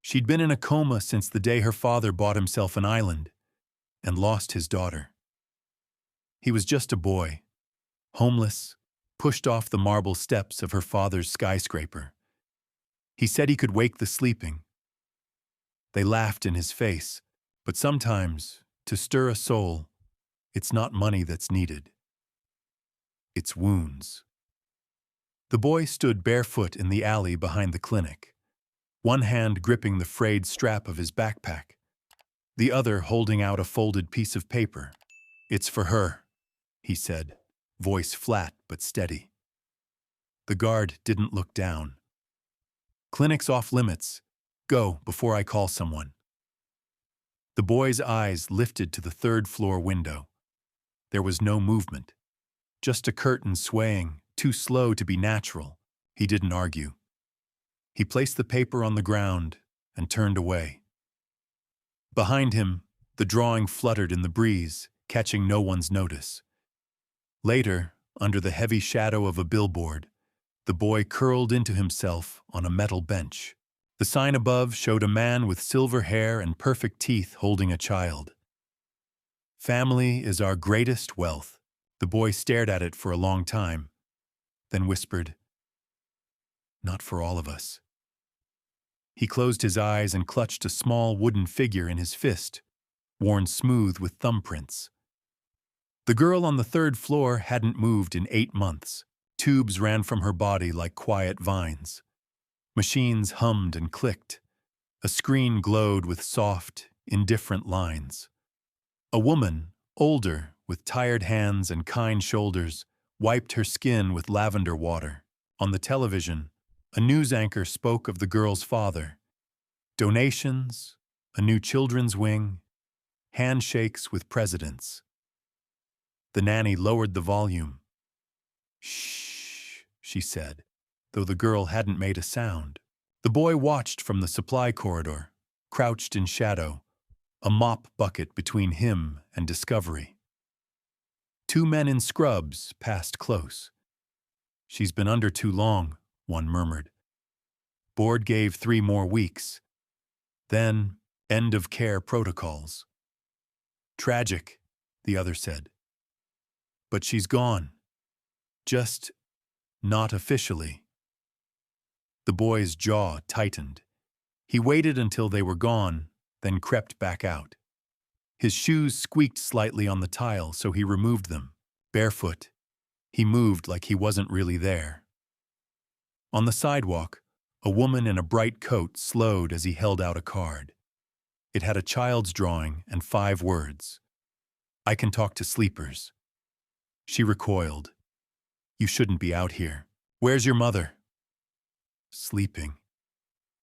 She'd been in a coma since the day her father bought himself an island and lost his daughter. He was just a boy, homeless, pushed off the marble steps of her father's skyscraper. He said he could wake the sleeping. They laughed in his face, but sometimes, to stir a soul, it's not money that's needed. It's wounds. The boy stood barefoot in the alley behind the clinic, one hand gripping the frayed strap of his backpack, the other holding out a folded piece of paper. "It's for her," he said, voice flat but steady. The guard didn't look down. "Clinic's off limits. Go before I call someone." The boy's eyes lifted to the third-floor window. There was no movement, just a curtain swaying, too slow to be natural. He didn't argue. He placed the paper on the ground and turned away. Behind him, the drawing fluttered in the breeze, catching no one's notice. Later, under the heavy shadow of a billboard, the boy curled into himself on a metal bench. The sign above showed a man with silver hair and perfect teeth holding a child. "Family is our greatest wealth." The boy stared at it for a long time, then whispered, "Not for all of us." He closed his eyes and clutched a small wooden figure in his fist, worn smooth with thumbprints. The girl on the third floor hadn't moved in 8 months. Tubes ran from her body like quiet vines. Machines hummed and clicked. A screen glowed with soft, indifferent lines. A woman, older, with tired hands and kind shoulders, wiped her skin with lavender water. On the television, a news anchor spoke of the girl's father. Donations, a new children's wing, handshakes with presidents. The nanny lowered the volume. "Shh," she said, though the girl hadn't made a sound. The boy watched from the supply corridor, crouched in shadow, a mop bucket between him and discovery. 2 men in scrubs passed close. "She's been under too long," one murmured. Board gave 3 more weeks. Then, end of care protocols. "Tragic," the other said. "But she's gone. Just not officially." The boy's jaw tightened. He waited until they were gone, then crept back out. His shoes squeaked slightly on the tile, so he removed them. Barefoot, he moved like he wasn't really there. On the sidewalk, a woman in a bright coat slowed as he held out a card. It had a child's drawing and 5 words. "I can talk to sleepers." She recoiled. "You shouldn't be out here. Where's your mother?" "Sleeping,"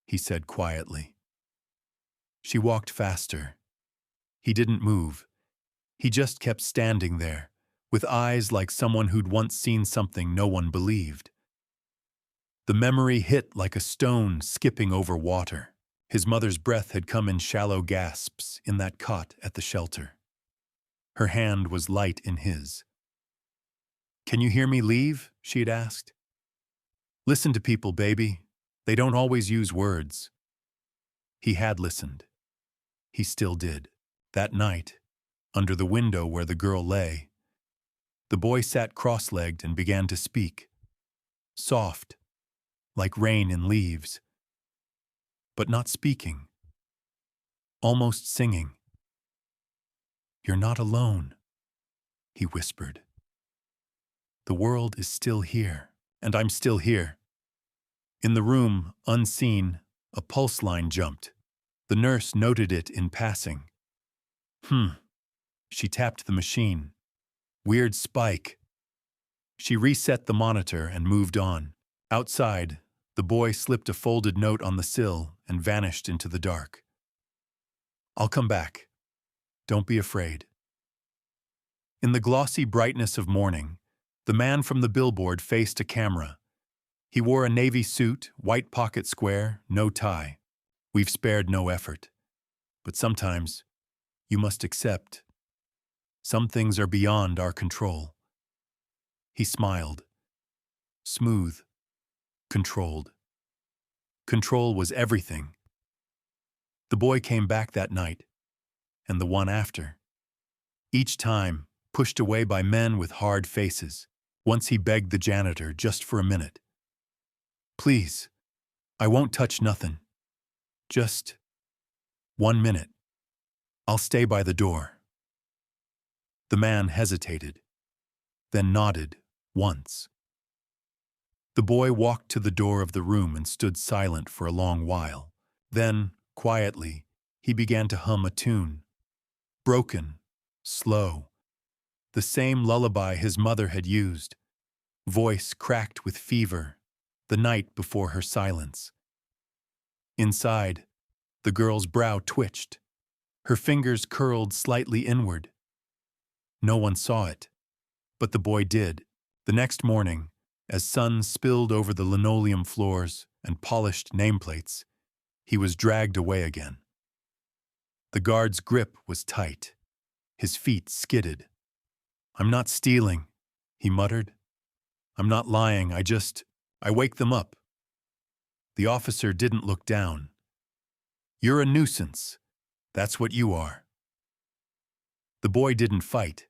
he said quietly. She walked faster. He didn't move. He just kept standing there, with eyes like someone who'd once seen something no one believed. The memory hit like a stone skipping over water. His mother's breath had come in shallow gasps in that cot at the shelter. Her hand was light in his. "Can you hear me leave?" she had asked. "Listen to people, baby. They don't always use words." He had listened. He still did. That night, under the window where the girl lay, the boy sat cross-legged and began to speak. Soft, like rain in leaves. But not speaking. Almost singing. "You're not alone," he whispered. "The world is still here, and I'm still here." In the room, unseen, a pulse line jumped. The nurse noted it in passing. She tapped the machine. "Weird spike." She reset the monitor and moved on. Outside, the boy slipped a folded note on the sill and vanished into the dark. "I'll come back. Don't be afraid." In the glossy brightness of morning, the man from the billboard faced a camera. He wore a navy suit, white pocket square, no tie. "We've spared no effort. But sometimes, you must accept. Some things are beyond our control." He smiled. Smooth. Controlled. Control was everything. The boy came back that night, and the one after. Each time, pushed away by men with hard faces. Once he begged the janitor just for a minute. "Please, I won't touch nothing. Just 1 minute. I'll stay by the door." The man hesitated, then nodded once. The boy walked to the door of the room and stood silent for a long while. Then, quietly, he began to hum a tune. Broken, slow, the same lullaby his mother had used, voice cracked with fever, the night before her silence. Inside, the girl's brow twitched. Her fingers curled slightly inward. No one saw it, but the boy did. The next morning, as sun spilled over the linoleum floors and polished nameplates, he was dragged away again. The guard's grip was tight. His feet skidded. "I'm not stealing," he muttered. "I'm not lying, I wake them up." The officer didn't look down. "You're a nuisance. That's what you are." The boy didn't fight.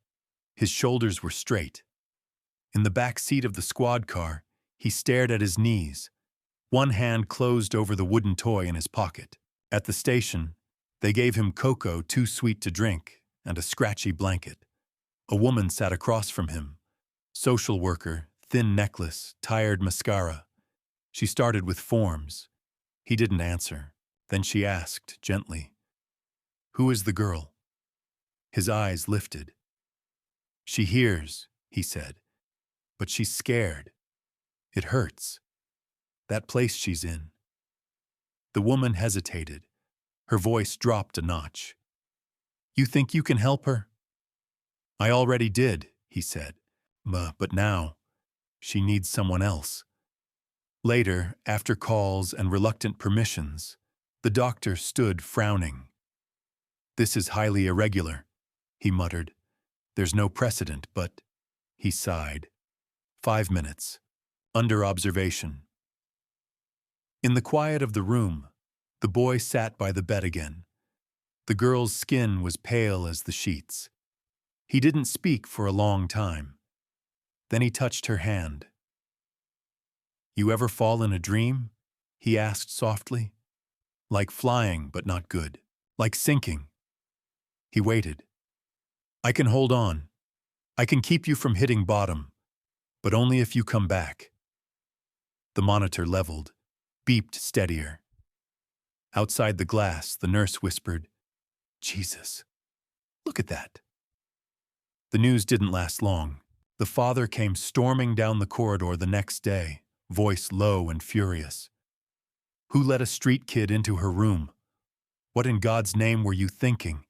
His shoulders were straight. In the back seat of the squad car, he stared at his knees, one hand closed over the wooden toy in his pocket. At the station, they gave him cocoa too sweet to drink and a scratchy blanket. A woman sat across from him. Social worker, thin necklace, tired mascara. She started with forms. He didn't answer. Then she asked, gently, "Who is the girl?" His eyes lifted. "She hears," he said, "but she's scared. It hurts. That place she's in." The woman hesitated. Her voice dropped a notch. "You think you can help her?" "I already did," he said. But now, she needs someone else." Later, after calls and reluctant permissions, the doctor stood frowning. "This is highly irregular," he muttered. "There's no precedent, but—" He sighed. 5 minutes. Under observation. In the quiet of the room, the boy sat by the bed again. The girl's skin was pale as the sheets. He didn't speak for a long time. Then he touched her hand. "You ever fall in a dream?" he asked softly. "Like flying, but not good. Like sinking." He waited. "I can hold on. I can keep you from hitting bottom, but only if you come back." The monitor leveled, beeped steadier. Outside the glass, the nurse whispered, "Jesus, look at that." The news didn't last long. The father came storming down the corridor the next day, voice low and furious. "Who let a street kid into her room? What in God's name were you thinking?"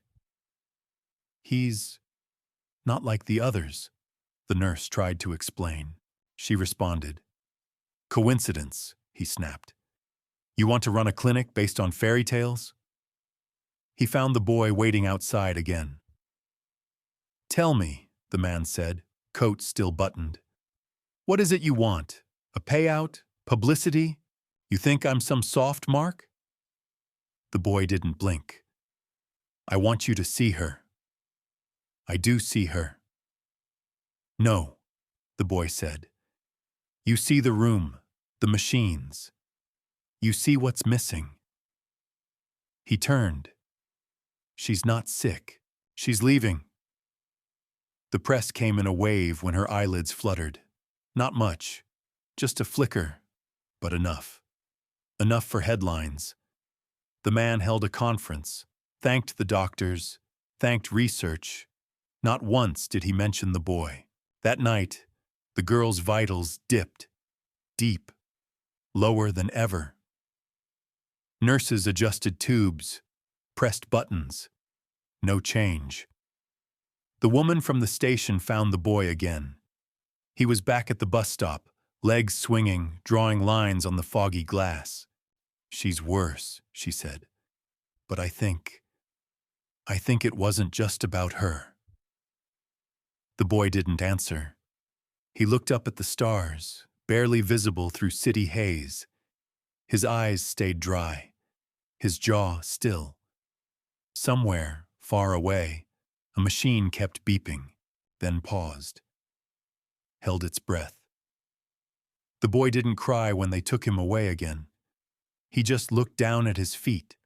"He's not like the others," the nurse tried to explain. She responded. "Coincidence," he snapped. "You want to run a clinic based on fairy tales?" He found the boy waiting outside again. "Tell me," the man said, coat still buttoned. "What is it you want? A payout? Publicity? You think I'm some soft mark?" The boy didn't blink. "I want you to see her." "I do see her." "No," the boy said. "You see the room, the machines. You see what's missing." He turned. "She's not sick. She's leaving." The press came in a wave when her eyelids fluttered. Not much, just a flicker, but enough. Enough for headlines. The man held a conference, thanked the doctors, thanked research. Not once did he mention the boy. That night, the girl's vitals dipped, deep, lower than ever. Nurses adjusted tubes, pressed buttons. No change. The woman from the station found the boy again. He was back at the bus stop, legs swinging, drawing lines on the foggy glass. "She's worse," she said. "But I think it wasn't just about her." The boy didn't answer. He looked up at the stars, barely visible through city haze. His eyes stayed dry. his jaw still. Somewhere, far away, a machine kept beeping, then paused, held its breath. The boy didn't cry when they took him away again. He just looked down at his feet,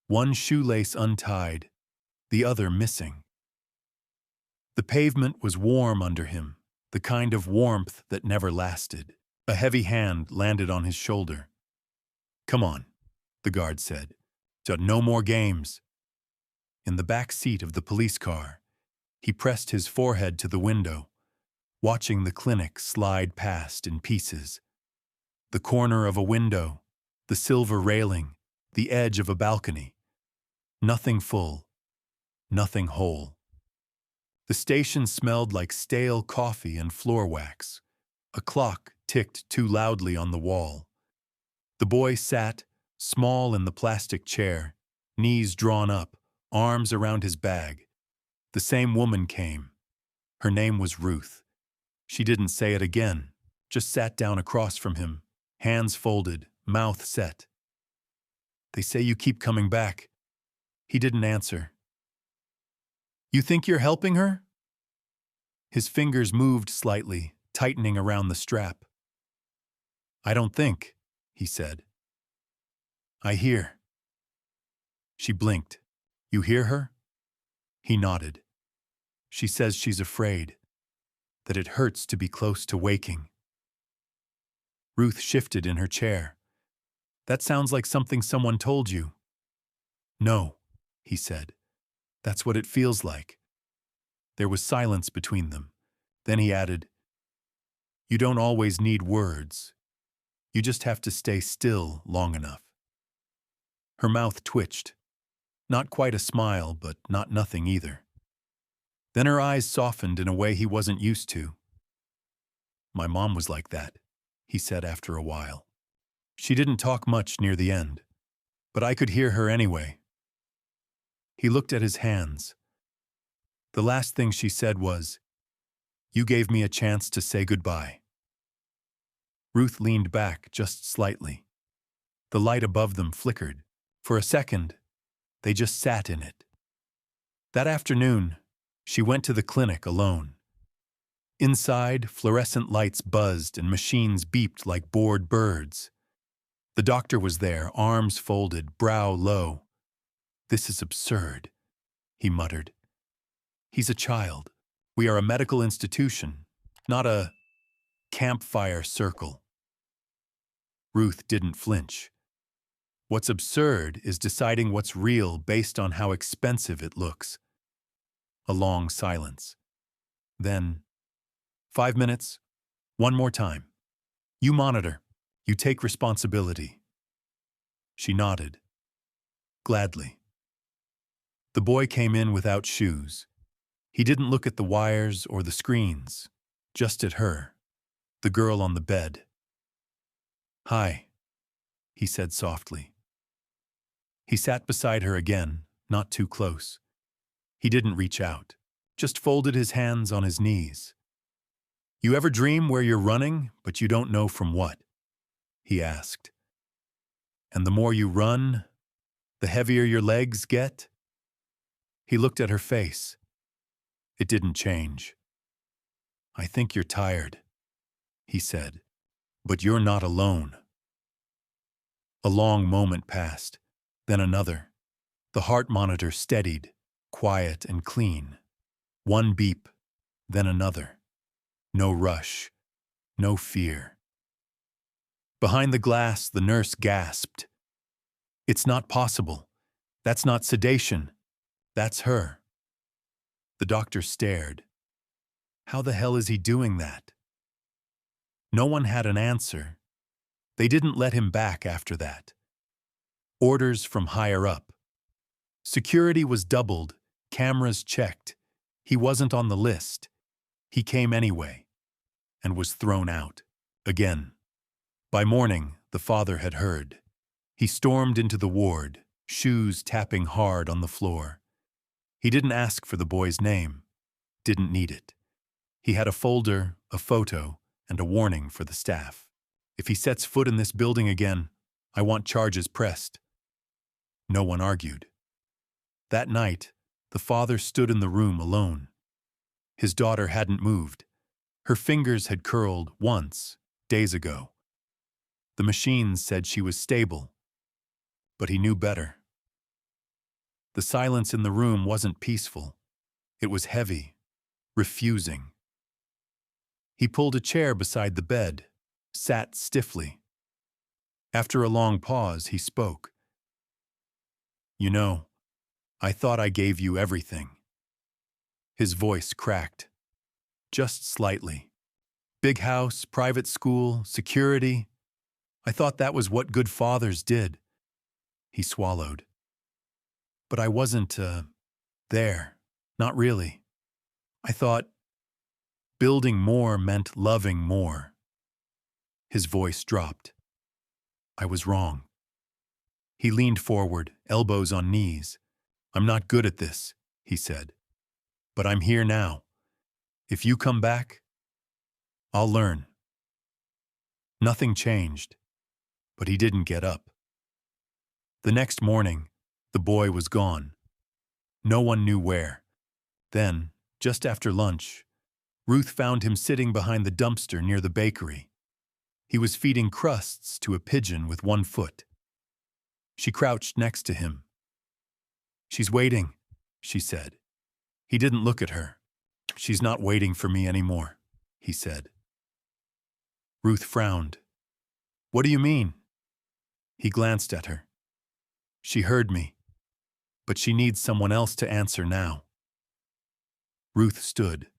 one shoelace untied, the other missing. The pavement was warm under him, the kind of warmth that never lasted. A heavy hand landed on his shoulder. "Come on," the guard said. "So no more games." In the back seat of the police car, he pressed his forehead to the window, watching the clinic slide past in pieces. The corner of a window, the silver railing, the edge of a balcony. Nothing full, nothing whole. The station smelled like stale coffee and floor wax. A clock ticked too loudly on the wall. The boy sat, small in the plastic chair, knees drawn up, arms around his bag. The same woman came. Her name was Ruth. She didn't say it again, just sat down across from him, hands folded, mouth set. "They say you keep coming back." He didn't answer. "You think you're helping her?" His fingers moved slightly, tightening around the strap. "I don't think," he said. "I hear." She blinked. "You hear her?" He nodded. "She says she's afraid, that it hurts to be close to waking." Ruth shifted in her chair. "That sounds like something someone told you." "No," he said. "That's what it feels like." There was silence between them. Then he added, "You don't always need words. You just have to stay still long enough." Her mouth twitched. Not quite a smile, but not nothing either. Then her eyes softened in a way he wasn't used to. "My mom was like that," he said after a while. "She didn't talk much near the end, but I could hear her anyway." He looked at his hands. The last thing she said was, "You gave me a chance to say goodbye." Ruth leaned back just slightly. The light above them flickered. For a second, they just sat in it. That afternoon, she went to the clinic alone. Inside, fluorescent lights buzzed and machines beeped like bored birds. The doctor was there, arms folded, brow low. "This is absurd," he muttered. "He's a child. We are a medical institution, not a campfire circle." Ruth didn't flinch. What's absurd is deciding what's real based on how expensive it looks. A long silence. Then, 5 minutes, one more time. You monitor. You take responsibility." She nodded. Gladly. The boy came in without shoes. He didn't look at the wires or the screens, just at her, the girl on the bed. "Hi," he said softly. He sat beside her again, not too close. He didn't reach out, just folded his hands on his knees. "You ever dream where you're running, but you don't know from what?" he asked. "And the more you run, the heavier your legs get?" He looked at her face. It didn't change. "I think you're tired," he said, "but you're not alone." A long moment passed, then another. The heart monitor steadied, quiet and clean. One beep, then another. No rush, no fear. Behind the glass, the nurse gasped. "It's not possible. That's not sedation. That's her." The doctor stared. How the hell is he doing that? No one had an answer. They didn't let him back after that. Orders from higher up. Security was doubled, cameras checked. He wasn't on the list. He came anyway, and was thrown out. Again. By morning, the father had heard. He stormed into the ward, shoes tapping hard on the floor. He didn't ask for the boy's name. Didn't need it. He had a folder, a photo, and a warning for the staff. "If he sets foot in this building again, I want charges pressed." No one argued. That night, the father stood in the room alone. His daughter hadn't moved. Her fingers had curled once, days ago. The machines said she was stable, but he knew better. The silence in the room wasn't peaceful. It was heavy, refusing. He pulled a chair beside the bed, sat stiffly. After a long pause, he spoke. "You know, I thought I gave you everything." His voice cracked, just slightly. "Big house, private school, security. I thought that was what good fathers did." He swallowed. "But I wasn't, there. Not really. I thought building more meant loving more." His voice dropped. "I was wrong." He leaned forward, elbows on knees. "I'm not good at this," he said. "But I'm here now. If you come back, I'll learn." Nothing changed, but he didn't get up. The next morning, the boy was gone. No one knew where. Then, just after lunch, Ruth found him sitting behind the dumpster near the bakery. He was feeding crusts to a pigeon with one foot. She crouched next to him. "She's waiting," she said. He didn't look at her. "She's not waiting for me anymore," he said. Ruth frowned. "What do you mean?" He glanced at her. "She heard me, but she needs someone else to answer now." Ruth stood.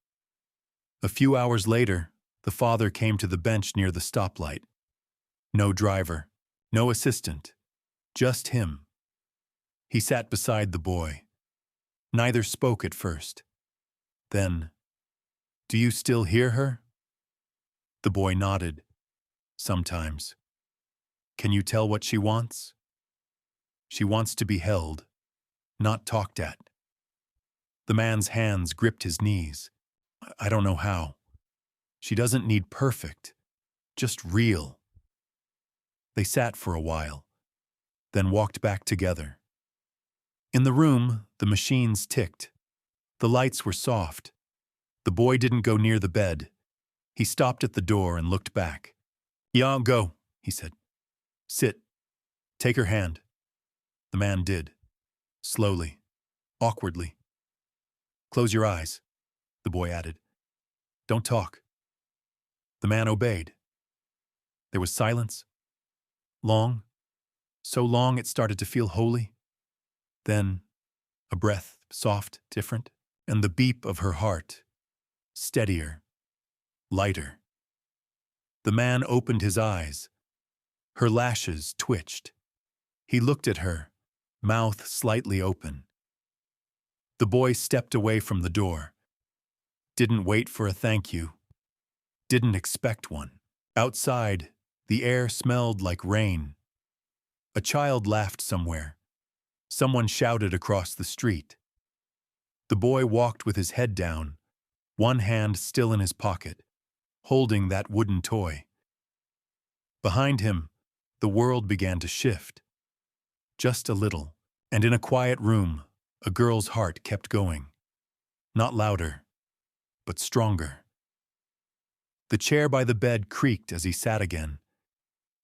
A few hours later, the father came to the bench near the stoplight. No driver, no assistant, just him. He sat beside the boy. Neither spoke at first. Then, "Do you still hear her?" The boy nodded. "Sometimes." "Can you tell what she wants?" "She wants to be held, not talked at." The man's hands gripped his knees. "I don't know how. She doesn't need perfect, just real." They sat for a while, then walked back together. In the room, the machines ticked. The lights were soft. The boy didn't go near the bed. He stopped at the door and looked back. "Yeah, go," he said. "Sit. Take her hand." The man did. Slowly, awkwardly. "Close your eyes," the boy added. "Don't talk." The man obeyed. There was silence. Long, so long it started to feel holy. Then, a breath, soft, different, and the beat of her heart, steadier, lighter. The man opened his eyes. Her lashes twitched. He looked at her, mouth slightly open. The boy stepped away from the door. Didn't wait for a thank you. Didn't expect one. Outside, the air smelled like rain. A child laughed somewhere. Someone shouted across the street. The boy walked with his head down, one hand still in his pocket, holding that wooden toy. Behind him, the world began to shift. Just a little, and in a quiet room, a girl's heart kept going. Not louder, but stronger. The chair by the bed creaked as he sat again.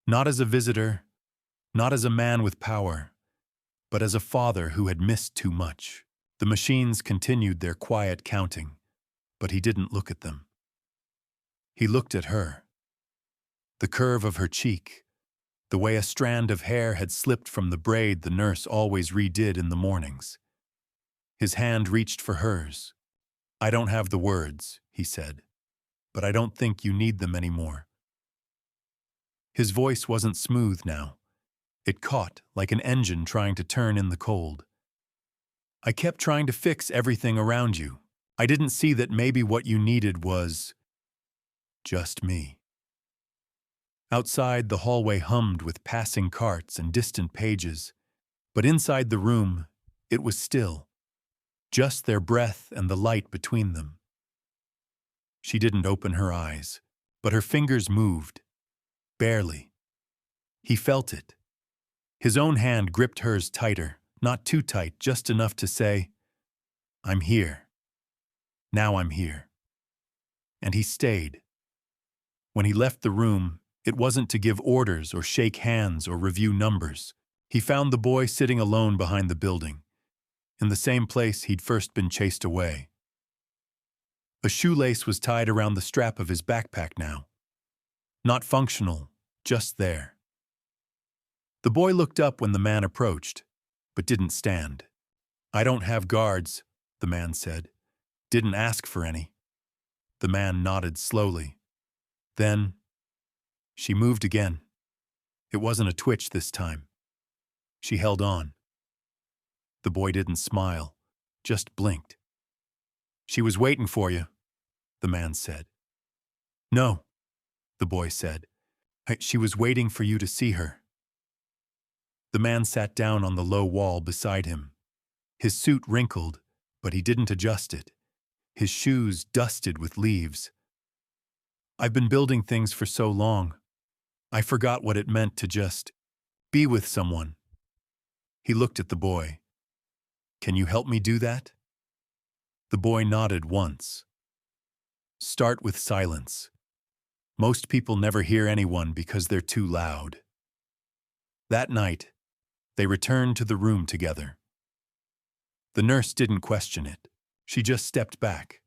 Not as a visitor, not as a man with power, but as a father who had missed too much. The machines continued their quiet counting, but he didn't look at them. He looked at her. The curve of her cheek, the way a strand of hair had slipped from the braid the nurse always redid in the mornings. His hand reached for hers. "I don't have the words," he said, "but I don't think you need them anymore." His voice wasn't smooth now. It caught like an engine trying to turn in the cold. "I kept trying to fix everything around you. I didn't see that maybe what you needed was just me." Outside, the hallway hummed with passing carts and distant pages, but inside the room, it was still. Just their breath and the light between them. She didn't open her eyes, but her fingers moved. Barely. He felt it. His own hand gripped hers tighter, not too tight, just enough to say, "I'm here. Now I'm here." And he stayed. When he left the room, it wasn't to give orders or shake hands or review numbers. He found the boy sitting alone behind the building, in the same place he'd first been chased away. A shoelace was tied around the strap of his backpack now. Not functional, just there. The boy looked up when the man approached, but didn't stand. "I don't have guards," the man said. "Didn't ask for any." The man nodded slowly. Then, she moved again. It wasn't a twitch this time. She held on. The boy didn't smile, just blinked. "She was waiting for you," the man said. "No," the boy said. "She was waiting for you to see her." The man sat down on the low wall beside him. His suit wrinkled, but he didn't adjust it. His shoes dusted with leaves. "I've been building things for so long. I forgot what it meant to just be with someone." He looked at the boy. "Can you help me do that?" The boy nodded once. "Start with silence. Most people never hear anyone because they're too loud." That night, they returned to the room together. The nurse didn't question it. She just stepped back.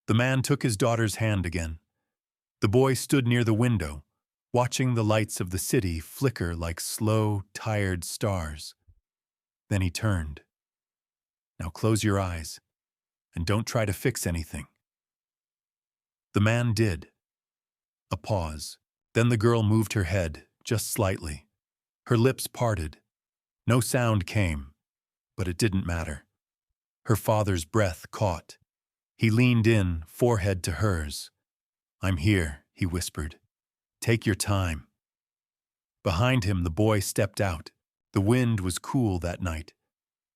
The man took his daughter's hand again. The boy stood near the window, watching the lights of the city flicker like slow, tired stars. Then he turned. "Now close your eyes, and don't try to fix anything." The man did. A pause. Then the girl moved her head, just slightly. Her lips parted. No sound came, but it didn't matter. Her father's breath caught. He leaned in, forehead to hers. "I'm here," he whispered. "Take your time." Behind him, the boy stepped out. The wind was cool that night,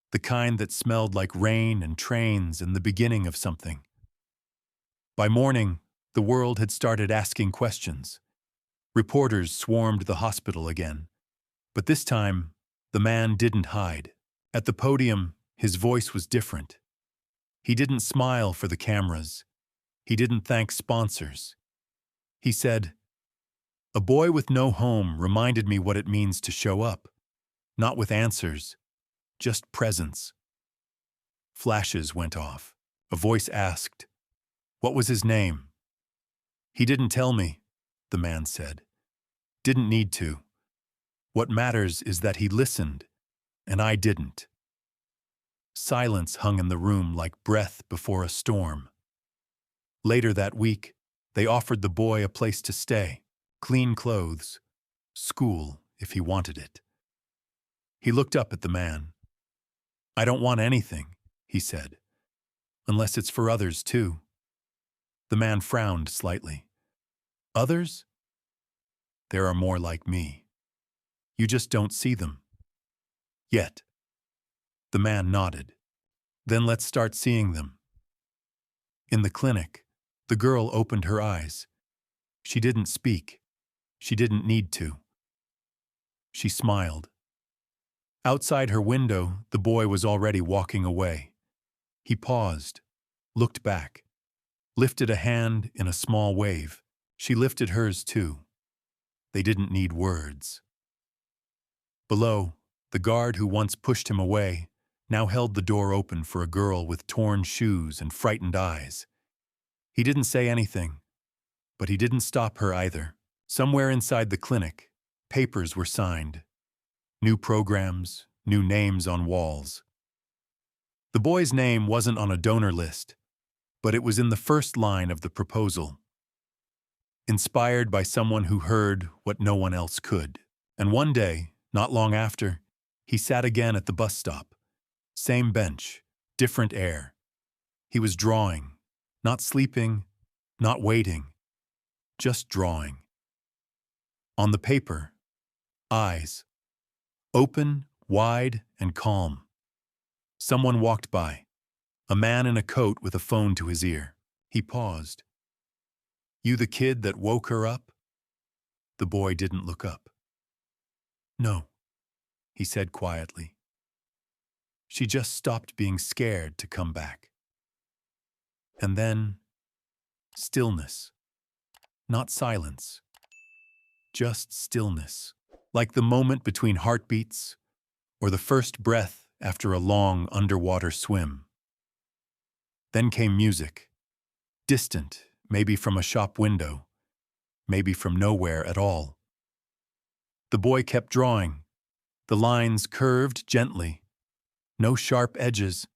the kind that smelled like rain and trains and the beginning of something. By morning, the world had started asking questions. Reporters swarmed the hospital again. But this time, the man didn't hide. At the podium, his voice was different. He didn't smile for the cameras. He didn't thank sponsors. He said, "A boy with no home reminded me what it means to show up. Not with answers, just presence." Flashes went off. A voice asked, "What was his name?" "He didn't tell me," the man said. "Didn't need to. What matters is that he listened, and I didn't." Silence hung in the room like breath before a storm. Later that week, they offered the boy a place to stay, clean clothes, school if he wanted it. He looked up at the man. "I don't want anything," he said, "unless it's for others too." The man frowned slightly. "Others? There are more like me. You just don't see them. Yet." The man nodded. "Then let's start seeing them." In the clinic, the girl opened her eyes. She didn't speak. She didn't need to. She smiled. Outside her window, the boy was already walking away. He paused, looked back, lifted a hand in a small wave. She lifted hers too. They didn't need words. Below, the guard who once pushed him away now held the door open for a girl with torn shoes and frightened eyes. He didn't say anything, but he didn't stop her either. Somewhere inside the clinic, papers were signed. New programs, new names on walls. The boy's name wasn't on a donor list, but it was in the first line of the proposal. Inspired by someone who heard what no one else could. And one day, not long after, he sat again at the bus stop. Same bench, different air. He was drawing, not sleeping, not waiting, just drawing. On the paper, eyes, open, wide, and calm. Someone walked by, a man in a coat with a phone to his ear. He paused. "You the kid that woke her up?" The boy didn't look up. "No." he said quietly. She just stopped being scared to come back. And then, stillness. Not silence. Just stillness. Like the moment between heartbeats or the first breath after a long underwater swim. Then came music. Distant, maybe from a shop window, maybe from nowhere at all. The boy kept drawing. The lines curved gently. No sharp edges,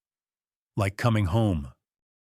like coming home.